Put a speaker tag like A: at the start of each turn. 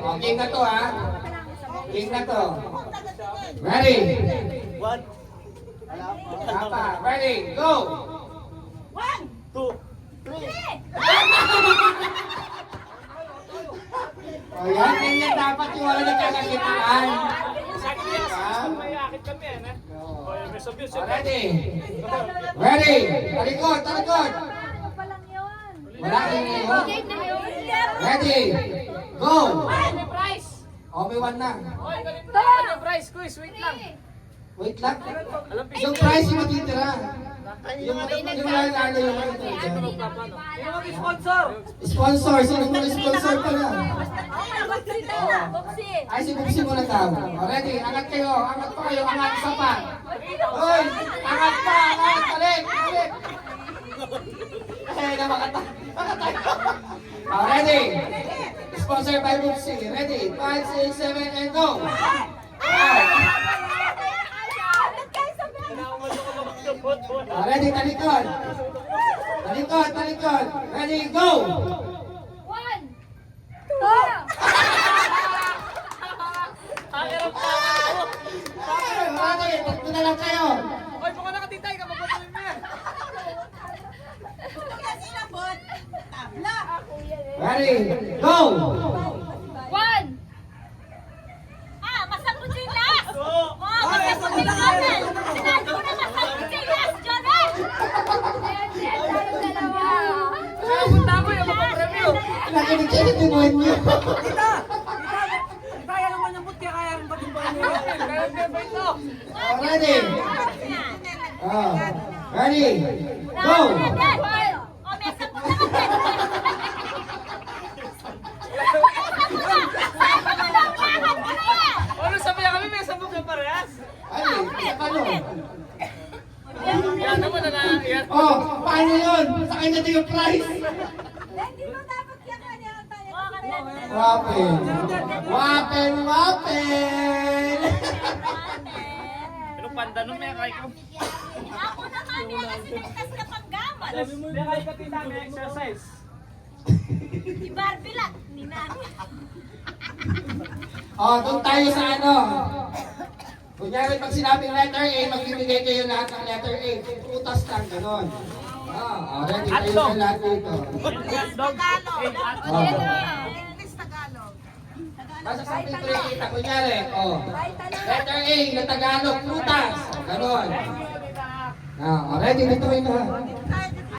A: O, king na to ha. King na to. Ready?
B: One.
A: Tapa. Ready? Go!
C: 1,
B: Two.
C: 3.
A: O yan, ganyan dapat yung wala nagkakakitaan.
B: May akit kami yan, eh. O, may sabihin siya.
A: Ready? Ready? Talikod, talikod. Wala rin ngayon. Ready? Go!
B: May price.
A: O, may one na.
B: Oy, galing mo na. May price, quiz. Wait lang.
A: Wait lang.
B: Alam,
A: Yung price yung matitira. Yung wala na ano yung matitira.
B: Sino mag-sponsor?
A: Sponsor, sino mo sponsor pala?
C: Boxing.
A: Ay, si Bubsi muna daw. O, ready? Angat kayo. Angat pa kayo. Angat isa pa. Hoy! Angat pa! Angat! Balik! Balik! Eh, na makatayo. O, ready? Sponsor by Bubsi. Ready? 5, 6, 7, and go! O, ready? Talikod. Talikod, talikod. Ready? Go!
C: 1, 2.
A: Ready? Tatlo na lang kayo.
B: Oy, baka nakatitay ka. Magpatuloy mo yan.
A: Ready? Go!
C: 1. Masakot yung last. Masakot yung last. Sinabi ko na masakot yung last, Jonel.
B: Kaya punta ko yung mapapremyo.
A: Nakinig yung monyo.
B: Kaya naman yung mutya, kaya rin ba't yung banyo? Kaya yung ba ito?
A: Ready? Ready? Go!
C: May sakot na kasi.
B: Ano sabi niya kami, may sabog na parehas?
A: Ay, isa pa no.
B: Yan naman na yan.
A: Oh, paano yun? Sa kanya din yung price. Wapen. Wapen, wapen.
B: Pero panda nung may kay ko.
C: Ako naman yan kasi nagtas ka pang gamal.
B: May kay ka tita, may exercise.
C: Si Barbie lang, ni Nami.
A: Oh, doon tayo sa ano. Kunyari, pag sinabing letter A, magbibigay kayo lahat ng letter A. Utas lang, gano'n. Ready kayo sa lahat dito.
C: English Tagalog.
A: Basta sa picture kita, kunyari, letter A na Tagalog, prutas. Gano'n. Ready, dito kayo na.